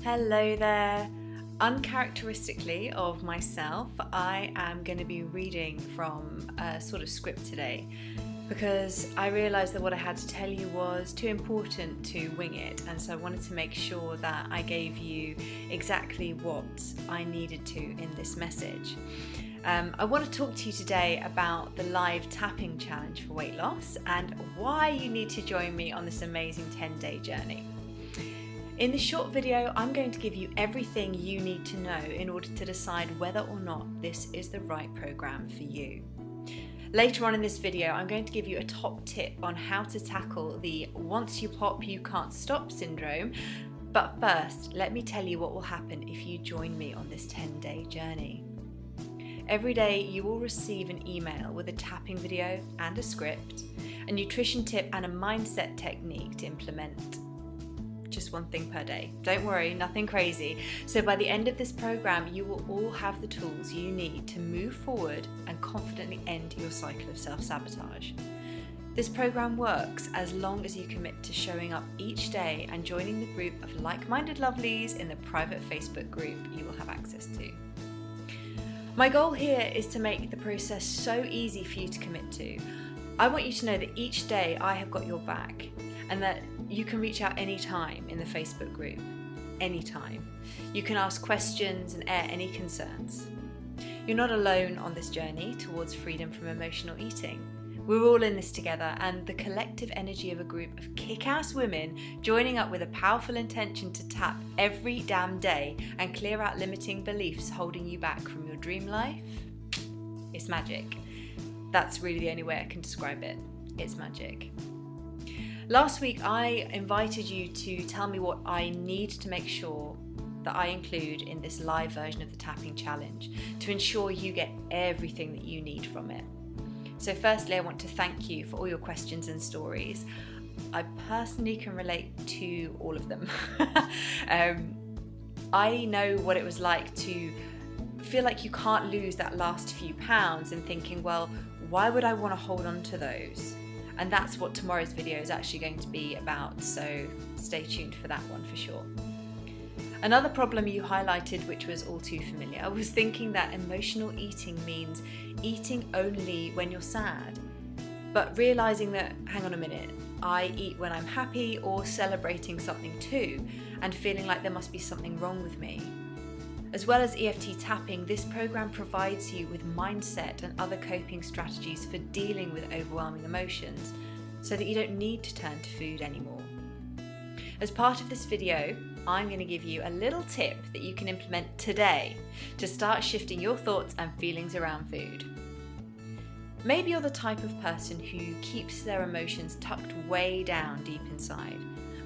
Hello there. Uncharacteristically of myself, I am going to be reading from a sort of script today because I realised that what I had to tell you was too important to wing it, and so I wanted to make sure that I gave you exactly what I needed to in this message. I want to talk to you today about the live tapping challenge for weight loss and why you need to join me on this amazing 10-day journey. In this short video, I'm going to give you everything you need to know in order to decide whether or not this is the right program for you. Later on in this video, I'm going to give you a top tip on how to tackle the once you pop, you can't stop syndrome. But first, let me tell you what will happen if you join me on this 10-day journey. Every day, you will receive an email with a tapping video and a script, a nutrition tip and a mindset technique to implement. Just one thing per day. Don't worry, nothing crazy. So by the end of this program, you will all have the tools you need to move forward and confidently end your cycle of self-sabotage. This program works as long as you commit to showing up each day and joining the group of like-minded lovelies in the private Facebook group you will have access to. My goal here is to make the process so easy for you to commit to. I want you to know that each day I have got your back and that you can reach out anytime in the Facebook group, anytime. You can ask questions and air any concerns. You're not alone on this journey towards freedom from emotional eating. We're all in this together, and the collective energy of a group of kick-ass women joining up with a powerful intention to tap every damn day and clear out limiting beliefs holding you back from your dream life. It's magic. That's really the only way I can describe it. It's magic. Last week, I invited you to tell me what I need to make sure that I include in this live version of the tapping challenge to ensure you get everything that you need from it. So firstly, I want to thank you for all your questions and stories. I personally can relate to all of them. I know what it was like to feel like you can't lose that last few pounds and thinking, well, why would I want to hold on to those? And that's what tomorrow's video is actually going to be about, so stay tuned for that one for sure. Another problem you highlighted, which was all too familiar, was thinking that emotional eating means eating only when you're sad. But realising that, hang on a minute, I eat when I'm happy or celebrating something too, and feeling like there must be something wrong with me. As well as EFT tapping, this program provides you with mindset and other coping strategies for dealing with overwhelming emotions so that you don't need to turn to food anymore. As part of this video, I'm going to give you a little tip that you can implement today to start shifting your thoughts and feelings around food. Maybe you're the type of person who keeps their emotions tucked way down deep inside,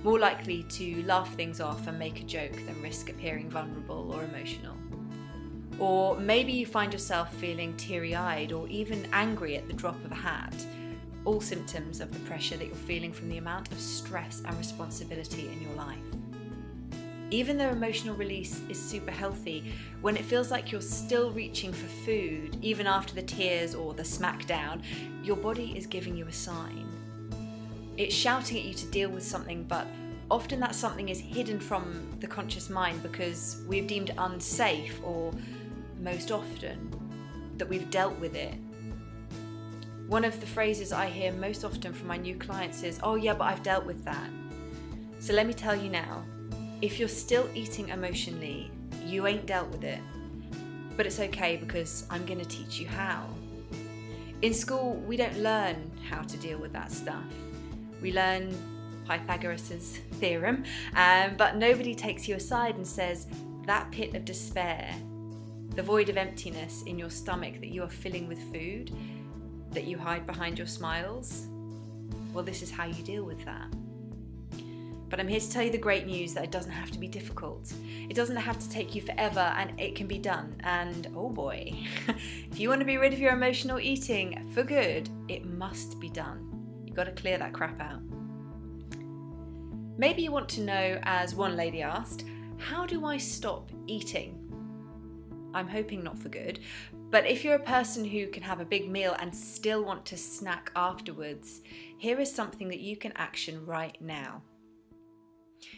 more likely to laugh things off and make a joke than risk appearing vulnerable or emotional. Or maybe you find yourself feeling teary-eyed or even angry at the drop of a hat, all symptoms of the pressure that you're feeling from the amount of stress and responsibility in your life. Even though emotional release is super healthy, when it feels like you're still reaching for food, even after the tears or the smackdown, your body is giving you a sign. It's shouting at you to deal with something, but often that something is hidden from the conscious mind because we've deemed unsafe, or most often, that we've dealt with it. One of the phrases I hear most often from my new clients is, "Oh yeah, but I've dealt with that." So let me tell you now, if you're still eating emotionally, you ain't dealt with it. But it's okay because I'm going to teach you how. In school, we don't learn how to deal with that stuff. We learn Pythagoras' theorem, but nobody takes you aside and says, that pit of despair, the void of emptiness in your stomach that you are filling with food, that you hide behind your smiles, well, this is how you deal with that. But I'm here to tell you the great news that it doesn't have to be difficult. It doesn't have to take you forever, and it can be done. And oh boy, if you want to be rid of your emotional eating for good, it must be done. You've got to clear that crap out. Maybe you want to know, as one lady asked, how do I stop eating? I'm hoping not for good, but if you're a person who can have a big meal and still want to snack afterwards, here is something that you can action right now.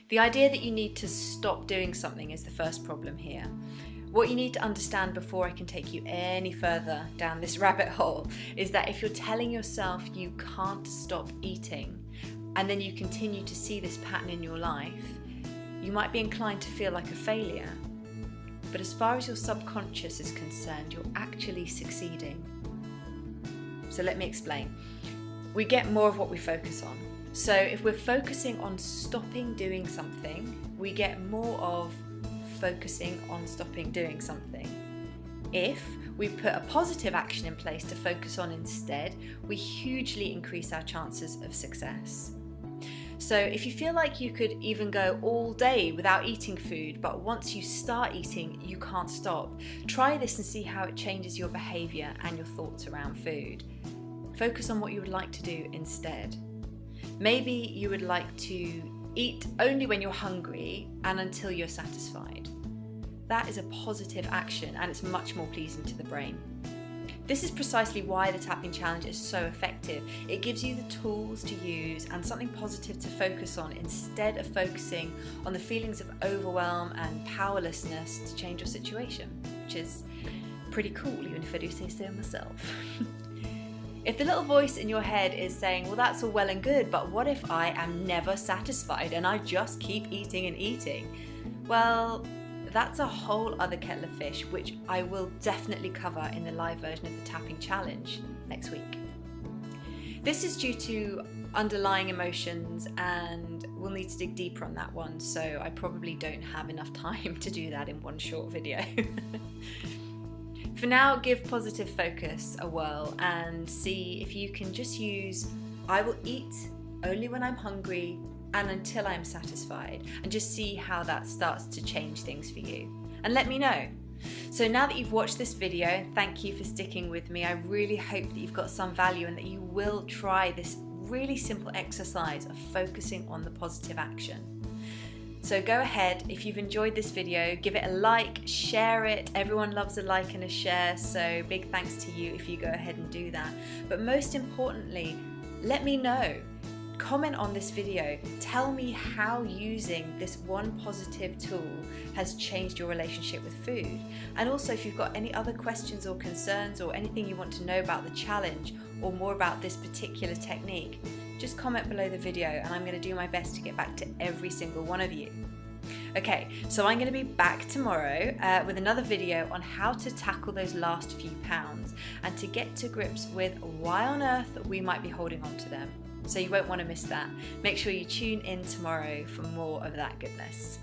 The idea that you need to stop doing something is the first problem here. What you need to understand before I can take you any further down this rabbit hole is that if you're telling yourself you can't stop eating, and then you continue to see this pattern in your life, you might be inclined to feel like a failure. But as far as your subconscious is concerned, you're actually succeeding. So let me explain. We get more of what we focus on. So if we're focusing on stopping doing something, we get more of focusing on stopping doing something. If we put a positive action in place to focus on instead, we hugely increase our chances of success. So if you feel like you could even go all day without eating food, but once you start eating, you can't stop, try this and see how it changes your behavior and your thoughts around food. Focus on what you would like to do instead. Maybe you would like to eat only when you're hungry and until you're satisfied. That is a positive action and it's much more pleasing to the brain. This is precisely why the tapping challenge is so effective. It gives you the tools to use and something positive to focus on instead of focusing on the feelings of overwhelm and powerlessness to change your situation, which is pretty cool, even if I do say so myself. If the little voice in your head is saying, well, that's all well and good, but what if I am never satisfied and I just keep eating and eating? Well, that's a whole other kettle of fish, which I will definitely cover in the live version of the tapping challenge next week. This is due to underlying emotions and we'll need to dig deeper on that one, so I probably don't have enough time to do that in one short video. For now, give positive focus a whirl and see if you can just use I will eat only when I'm hungry and until I'm satisfied, and just see how that starts to change things for you. And let me know. So now that you've watched this video, thank you for sticking with me. I really hope that you've got some value and that you will try this really simple exercise of focusing on the positive action. So go ahead, if you've enjoyed this video, give it a like, share it. Everyone loves a like and a share, so big thanks to you if you go ahead and do that. But most importantly, let me know. Comment on this video. Tell me how using this one positive tool has changed your relationship with food. And also if you've got any other questions or concerns or anything you want to know about the challenge or more about this particular technique, just comment below the video and I'm going to do my best to get back to every single one of you. Okay, so I'm going to be back tomorrow with another video on how to tackle those last few pounds and to get to grips with why on earth we might be holding on to them. So you won't want to miss that. Make sure you tune in tomorrow for more of that goodness.